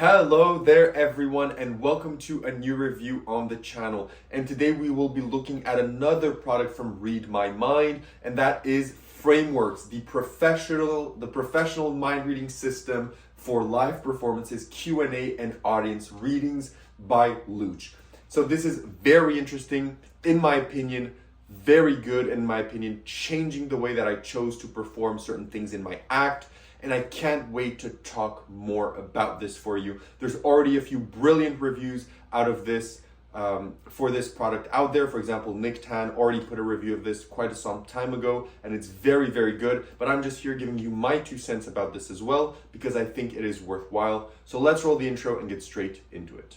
Hello there everyone, and welcome to a new review on the channel. And today we will be looking at another product from Read My Mind, and that is Frameworks, the professional mind reading system for live performances, Q&A, and audience readings by Looch. So this is very interesting, in my opinion, very good, in my opinion, changing the way that I chose to perform certain things in my act. And I can't wait to talk more about this for you. There's already a few brilliant reviews out of this for this product out there. For example, Nick Tan already put a review of this quite some time ago, and it's very, very good. But I'm just here giving you my 2 cents about this as well, because I think it is worthwhile. So let's roll the intro and get straight into it.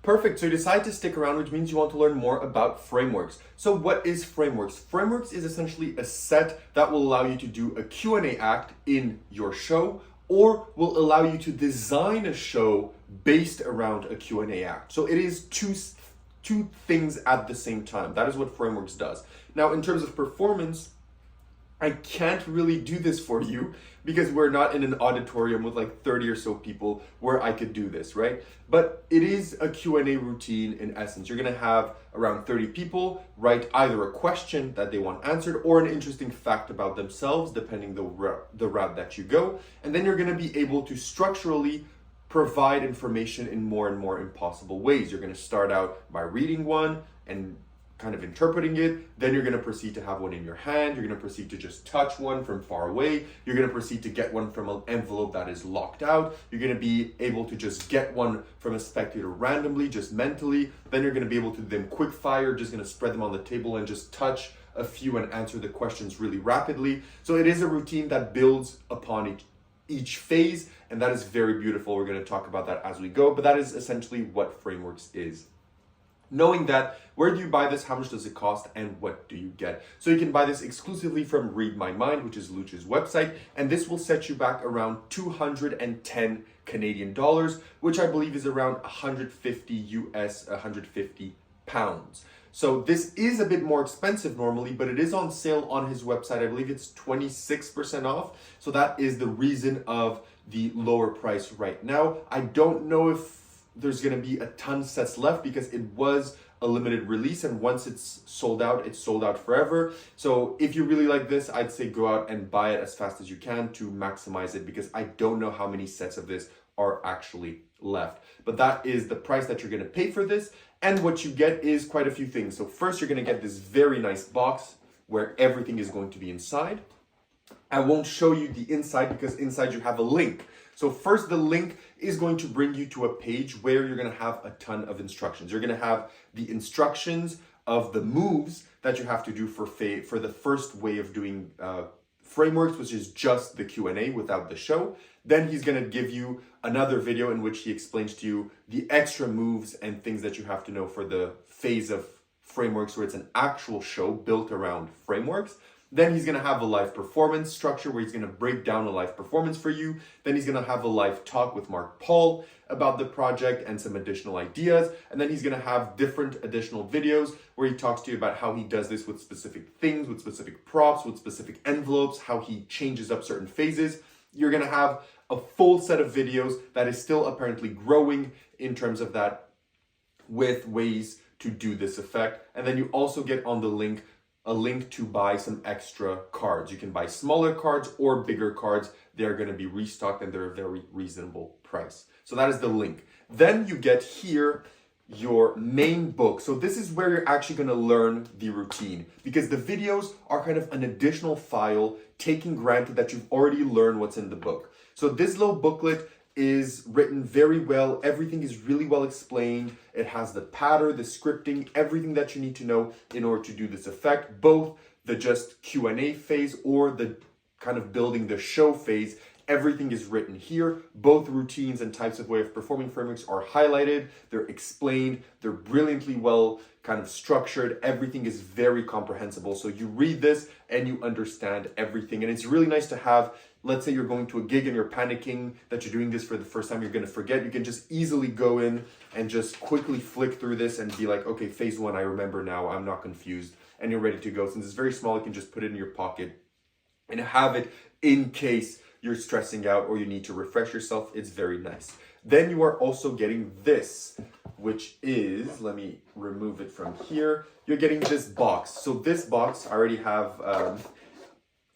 Perfect, so you decide to stick around, which means you want to learn more about Frameworks. So what is Frameworks? Frameworks is essentially a set that will allow you to do a Q&A act in your show, or will allow you to design a show based around a Q&A act. So it is two things at the same time. That is what Frameworks does. Now, in terms of performance, I can't really do this for you because we're not in an auditorium with like 30 or so people where I could do this, right? But it is a Q&A routine in essence. You're gonna have around 30 people write either a question that they want answered or an interesting fact about themselves, depending the route that you go. And then you're gonna be able to structurally provide information in more and more impossible ways. You're gonna start out by reading one and kind of interpreting it, then you're going to proceed to have one in your hand, you're going to proceed to just touch one from far away, you're going to proceed to get one from an envelope that is locked out, you're going to be able to just get one from a spectator randomly, just mentally, then you're going to be able to do them quick fire, just going to spread them on the table and just touch a few and answer the questions really rapidly. So it is a routine that builds upon each phase, and that is very beautiful. We're going to talk about that as we go, but that is essentially what Frameworks is. Knowing that, where do you buy this, how much does it cost, and what do you get? So you can buy this exclusively from Read My Mind, which is Looch's website, and this will set you back around 210 Canadian dollars, which I believe is around 150 US, 150 pounds. So this is a bit more expensive normally, but it is on sale on his website. I believe it's 26% off. So that is the reason of the lower price right now. I don't know if there's going to be a ton of sets left because it was a limited release, and once it's sold out forever. So if you really like this, I'd say go out and buy it as fast as you can to maximize it, because I don't know how many sets of this are actually left. But that is the price that you're going to pay for this, and what you get is quite a few things. So first, you're going to get this very nice box where everything is going to be inside. I won't show you the inside because inside you have a link. So first, the link is going to bring you to a page where you're going to have a ton of instructions. You're going to have the instructions of the moves that you have to do for the first way of doing Frameworks, which is just the Q&A without the show. Then he's going to give you another video in which he explains to you the extra moves and things that you have to know for the phase of Frameworks where it's an actual show built around Frameworks. Then he's going to have a live performance structure where he's going to break down a live performance for you. Then he's going to have a live talk with Mark Paul about the project and some additional ideas. And then he's going to have different additional videos where he talks to you about how he does this with specific things, with specific props, with specific envelopes, how he changes up certain phases. You're going to have a full set of videos that is still apparently growing in terms of that, with ways to do this effect. And then you also get on the link a link to buy some extra cards. You can buy smaller cards or bigger cards. They're going to be restocked and they're a very reasonable price. So that is the link. Then you get here your main book. So this is where you're actually going to learn the routine, because the videos are kind of an additional file, taking granted that you've already learned what's in the book. So this little booklet is written very well. Everything is really well explained. It has the pattern, the scripting, everything that you need to know in order to do this effect, both the just Q&A phase or the kind of building the show phase. Everything is written here. Both routines and types of way of performing Frameworks are highlighted. They're explained. They're brilliantly well kind of structured. Everything is very comprehensible. So you read this and you understand everything. And it's really nice to have let's say you're going to a gig and you're panicking that you're doing this for the first time, you're going to forget, you can just easily go in and just quickly flick through this and be like, okay, phase one, I remember now, I'm not confused, and you're ready to go. Since it's very small, you can just put it in your pocket and have it in case you're stressing out or you need to refresh yourself. It's very nice. Then you are also getting this, which is, let me remove it from here. You're getting this box. So this box, I already have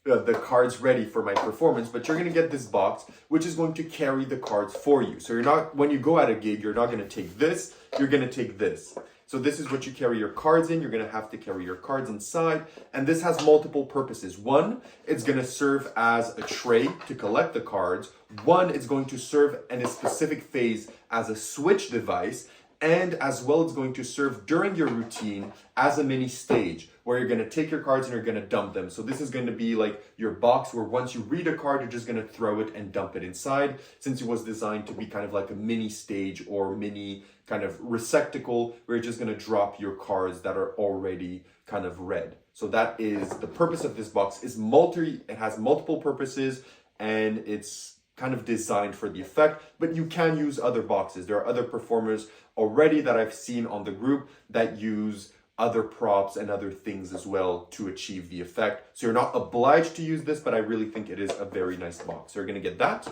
the cards ready for my performance, but you're going to get this box, which is going to carry the cards for you. So you're not, when you go at a gig, you're not going to take this, you're going to take this. So this is what you carry your cards in. You're going to have to carry your cards inside. And this has multiple purposes. One, it's going to serve as a tray to collect the cards. One, it's going to serve in a specific phase as a switch device. And as well, it's going to serve during your routine as a mini stage where you're going to take your cards and you're going to dump them. So this is going to be like your box where once you read a card, you're just going to throw it and dump it inside, since it was designed to be kind of like a mini stage or mini kind of receptacle where you're just going to drop your cards that are already kind of read. So that is the purpose of this box. It has multiple purposes, and it's kind of designed for the effect, but you can use other boxes. There are other performers already that I've seen on the group that use other props and other things as well to achieve the effect. So you're not obliged to use this, but I really think it is a very nice box. So you're going to get that.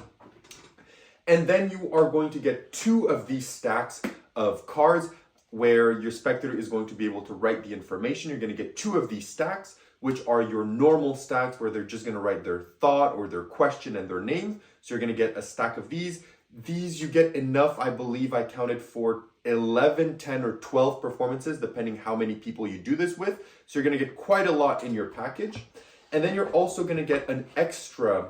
And then you are going to get 2 of these stacks of cards where your spectator is going to be able to write the information. You're going to get 2 of these stacks, which are your normal stacks where they're just going to write their thought or their question and their name. So you're going to get a stack of these. These you get enough, I believe I counted for 11, 10, or 12 performances, depending how many people you do this with. So you're going to get quite a lot in your package. And then you're also going to get an extra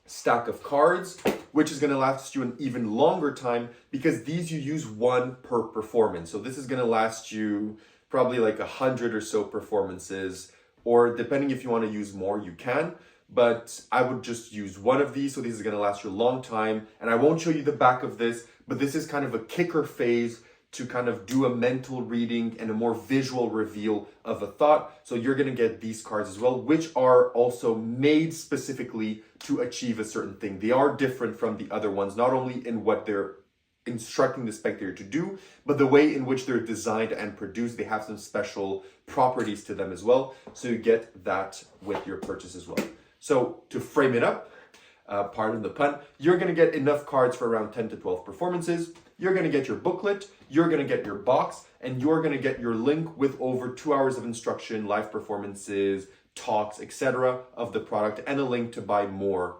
stack of cards, which is going to last you an even longer time, because these you use 1 per performance. So this is going to last you probably like 100 or so performances, or depending if you want to use more, you can. But I would just use 1 of these. So this is going to last you a long time. And I won't show you the back of this, but this is kind of a kicker phase to kind of do a mental reading and a more visual reveal of a thought. So you're going to get these cards as well, which are also made specifically to achieve a certain thing. They are different from the other ones, not only in what they're instructing the spectator to do, but the way in which they're designed and produced. They have some special properties to them as well. So you get that with your purchase as well. So to frame it up, pardon the pun, you're going to get enough cards for around 10 to 12 performances. You're going to get your booklet, you're going to get your box, and you're going to get your link with over 2 hours of instruction, live performances, talks, etc. of the product, and a link to buy more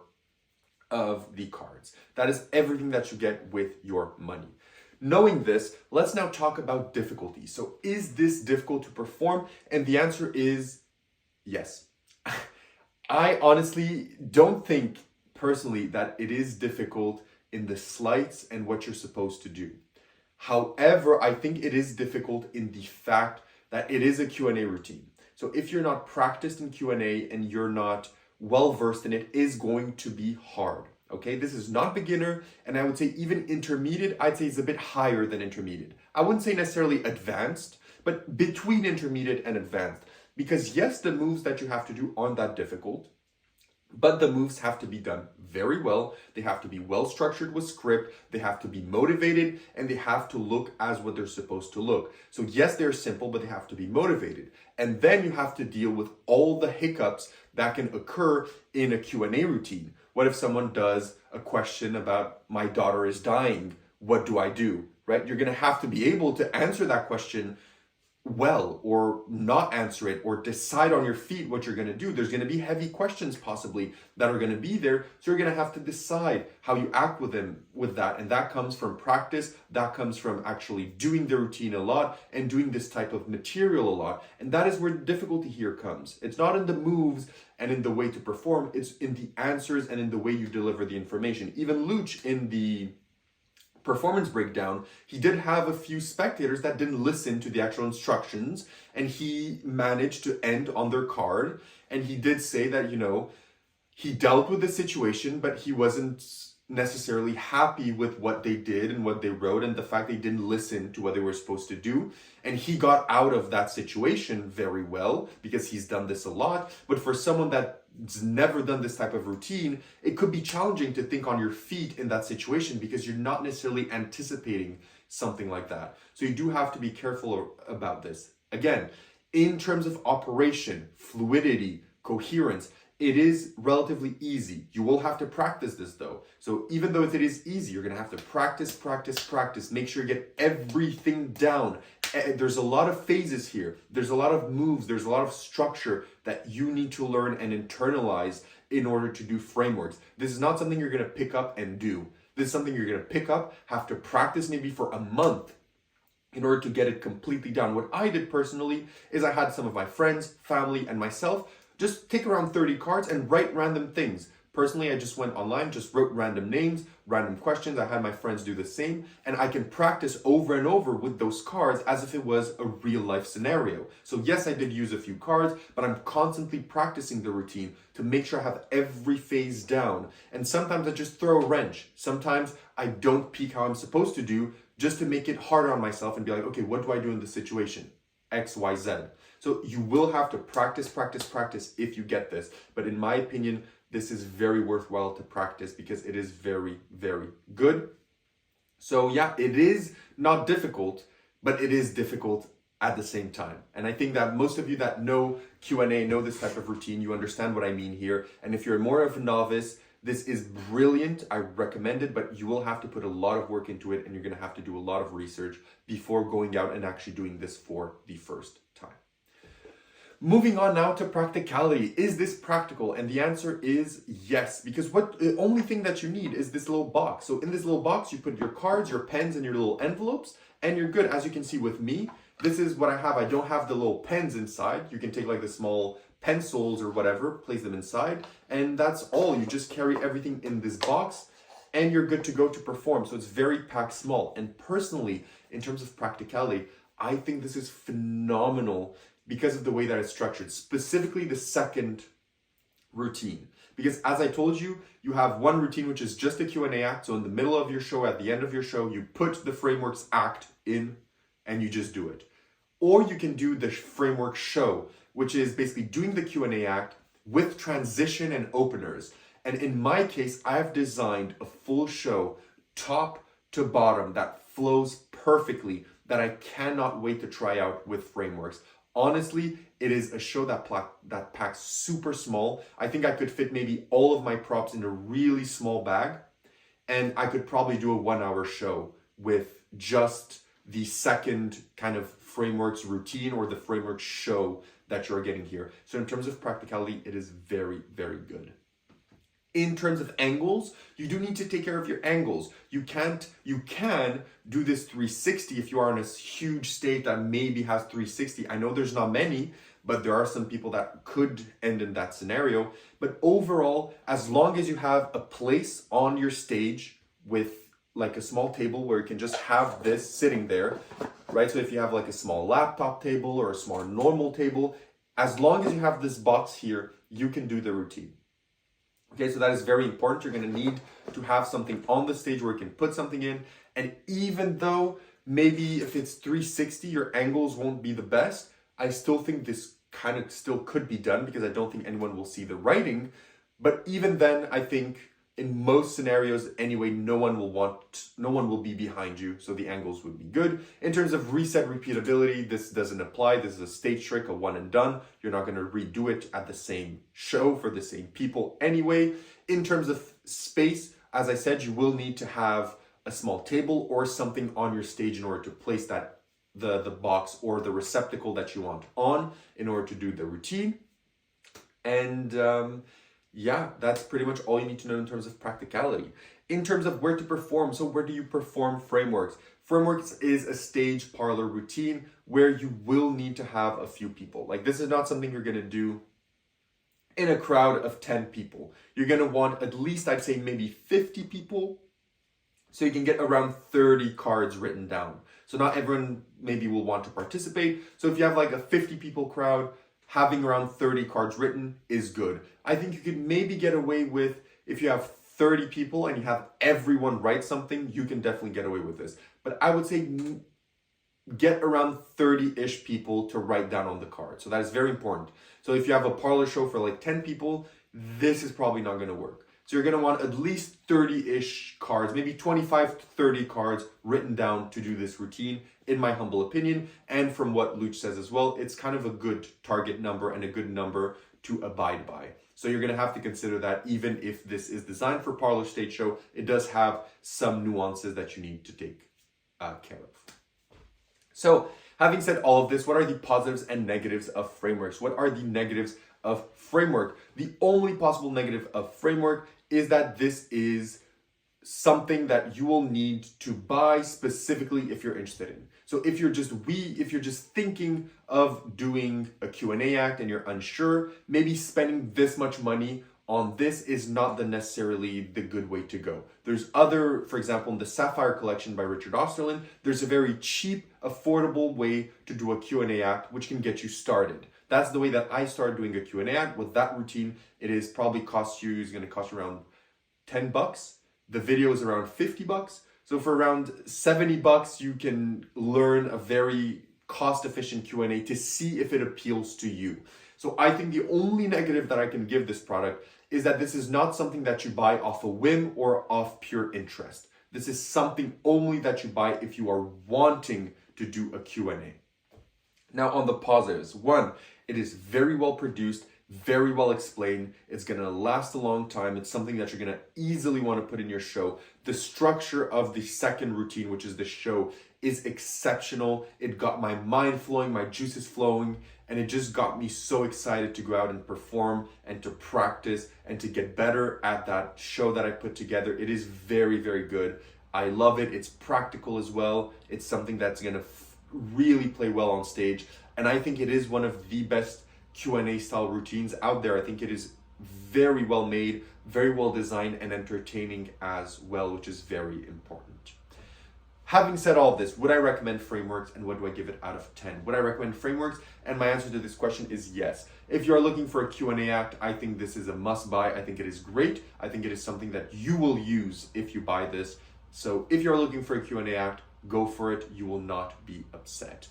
of the cards. That is everything that you get with your money. Knowing this, let's now talk about difficulty. So is this difficult to perform? And the answer is yes. I honestly don't think personally that it is difficult in the slides and what you're supposed to do. However, I think it is difficult in the fact that it is a Q&A routine. So if you're not practiced in Q&A and you're not well versed in it, is going to be hard. Okay, this is not beginner, and I would say even intermediate, I'd say is a bit higher than intermediate. I wouldn't say necessarily advanced, but between intermediate and advanced. Because yes, the moves that you have to do aren't that difficult, but the moves have to be done very well. They have to be well structured with script. They have to be motivated, and they have to look as what they're supposed to look. So yes, they're simple, but they have to be motivated. And then you have to deal with all the hiccups that can occur in a Q&A routine. What if someone does a question about my daughter is dying? What do I do? Right? You're going to have to be able to answer that question well, or not answer it, or decide on your feet what you're going to do. There's going to be heavy questions possibly that are going to be there. So you're going to have to decide how you act with them with that. And that comes from practice. That comes from actually doing the routine a lot and doing this type of material a lot. And that is where the difficulty here comes. It's not in the moves and in the way to perform. It's in the answers and in the way you deliver the information. Even Looch in the performance breakdown, he did have a few spectators that didn't listen to the actual instructions, and he managed to end on their card. And he did say that, you know, he dealt with the situation, but he wasn't necessarily happy with what they did and what they wrote and the fact they didn't listen to what they were supposed to do. And he got out of that situation very well because he's done this a lot. But for someone that never done this type of routine, it could be challenging to think on your feet in that situation because you're not necessarily anticipating something like that. So you do have to be careful about this. Again, in terms of operation, fluidity, coherence, it is relatively easy. You will have to practice this though. So even though it is easy, you're gonna have to practice, make sure you get everything down. There's a lot of phases here. There's a lot of moves. There's a lot of structure that you need to learn and internalize in order to do frameworks. This is not something you're gonna pick up and do. This is something you're gonna pick up, have to practice maybe for a month in order to get it completely down. What I did personally is I had some of my friends, family, and myself just take around 30 cards and write random things. Personally, I just went online, just wrote random names, random questions. I had my friends do the same, and I can practice over and over with those cards as if it was a real life scenario. So yes, I did use a few cards, but I'm constantly practicing the routine to make sure I have every phase down. And sometimes I just throw a wrench. Sometimes I don't peek how I'm supposed to do just to make it harder on myself and be like, okay, what do I do in this situation? X, Y, Z. So you will have to practice if you get this. But in my opinion, this is very worthwhile to practice because it is very, very good. So yeah, it is not difficult, but it is difficult at the same time. And I think that most of you that know Q&A, know this type of routine, you understand what I mean here. And if you're more of a novice, this is brilliant. I recommend it, but you will have to put a lot of work into it and you're going to have to do a lot of research before going out and actually doing this for the first time. Moving on now to practicality. Is this practical? And the answer is yes, because the only thing that you need is this little box. So in this little box, you put your cards, your pens, and your little envelopes, and you're good. As you can see with me, this is what I have. I don't have the little pens inside. You can take like the small pencils or whatever, place them inside, and that's all. You just carry everything in this box, and you're good to go to perform. So it's very packed small. And personally, in terms of practicality, I think this is phenomenal because of the way that it's structured, specifically the second routine. Because as I told you, you have one routine, which is just a Q&A act. So in the middle of your show, at the end of your show, you put the frameworks act in and you just do it. Or you can do the framework show, which is basically doing the Q&A act with transition and openers. And in my case, I have designed a full show, top to bottom, that flows perfectly, that I cannot wait to try out with frameworks. Honestly, it is a show that packs super small. I think I could fit maybe all of my props in a really small bag, and I could probably do a 1-hour show with just the second kind of frameworks routine or the framework show that you're getting here. So in terms of practicality, it is very, very good. In terms of angles, you do need to take care of your angles. You can do this 360 if you are in a huge state that maybe has 360. I know there's not many, but there are some people that could end in that scenario. But overall, as long as you have a place on your stage with like a small table where you can just have this sitting there, right? So if you have like a small laptop table or a small normal table, as long as you have this box here, you can do the routine. Okay, so that is very important. You're going to need to have something on the stage where you can put something in. And even though maybe if it's 360, your angles won't be the best, I still think this kind of still could be done because I don't think anyone will see the writing. But even then, I think in most scenarios anyway, no one will be behind you, so the angles would be good. In terms of reset repeatability, this doesn't apply. This is a stage trick, a one and done. You're not going to redo it at the same show for the same people anyway. In terms of space, as I said, you will need to have a small table or something on your stage in order to place that the box or the receptacle that you want on in order to do the routine. And yeah, that's pretty much all you need to know in terms of practicality. In terms of where to perform, so where do you perform frameworks? Frameworks is a stage parlor routine where you will need to have a few people. Like this is not something you're going to do in a crowd of 10 people. You're going to want at least, I'd say maybe 50 people so you can get around 30 cards written down. So not everyone maybe will want to participate. So if you have like a 50 people crowd, having around 30 cards written is good. I think you could maybe get away with, if you have 30 people and you have everyone write something, you can definitely get away with this. But I would say get around 30-ish people to write down on the card. So that is very important. So if you have a parlor show for like 10 people, this is probably not going to work. So you're going to want at least 30-ish cards, maybe 25 to 30 cards written down to do this routine, in my humble opinion. And from what Looch says as well, it's kind of a good target number and a good number to abide by. So you're going to have to consider that even if this is designed for parlor stage show, it does have some nuances that you need to take care of. So having said all of this, what are the positives and negatives of frameworks? What are the negatives of framework? The only possible negative of framework is that this is something that you will need to buy specifically if you're interested in. So if you're just thinking of doing a Q&A act and you're unsure, maybe spending this much money on this is not necessarily the good way to go. There's other, for example, in the Sapphire collection by Richard Osterlin, there's a very cheap, affordable way to do a Q&A act, which can get you started. That's the way that I started doing a Q&A act. With that routine, it's going to cost you around $10. The video is around $50. So for around $70, you can learn a very cost-efficient Q&A to see if it appeals to you. So I think the only negative that I can give this product is that this is not something that you buy off a whim or off pure interest. This is something only that you buy if you are wanting to do a Q&A. Now on the positives, one, it is very well produced, very well explained. It's going to last a long time. It's something that you're going to easily want to put in your show. The structure of the second routine, which is the show, is exceptional. It got my mind flowing, my juices flowing, and it just got me so excited to go out and perform and to practice and to get better at that show that I put together. It is very, very good. I love it. It's practical as well. It's something that's going to really play well on stage. And I think it is one of the best Q&A style routines out there. I think it is very well made, very well designed, and entertaining as well, which is very important. Having said all of this, would I recommend frameworks, and what do I give it out of 10? Would I recommend frameworks? And my answer to this question is yes. If you're looking for a Q&A act, I think this is a must buy. I think it is great. I think it is something that you will use if you buy this. So if you're looking for a Q&A act, go for it. You will not be upset.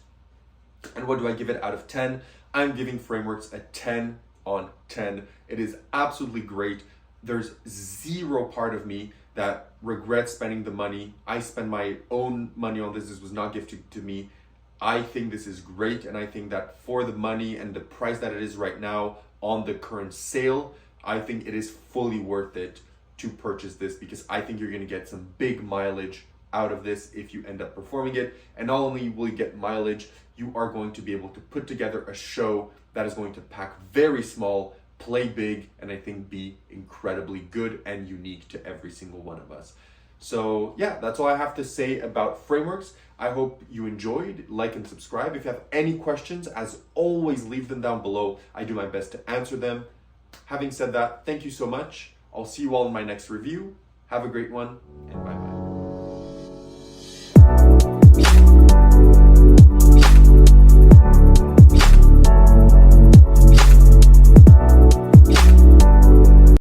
And what do I give it out of 10? I'm giving frameworks a 10 on 10. It is absolutely great. There's zero part of me that regrets spending the money. I spend my own money on this. This was not gifted to me. I think this is great. And I think that for the money and the price that it is right now on the current sale, I think it is fully worth it to purchase this, because I think you're going to get some big mileage out of this if you end up performing it. And not only will you get mileage, you are going to be able to put together a show that is going to pack very small, play big, and I think be incredibly good and unique to every single one of us. So yeah, that's all I have to say about frameworks. I hope you enjoyed. Like and subscribe. If you have any questions, as always, leave them down below. I do my best to answer them. Having said that, thank you so much. I'll see you all in my next review. Have a great one, and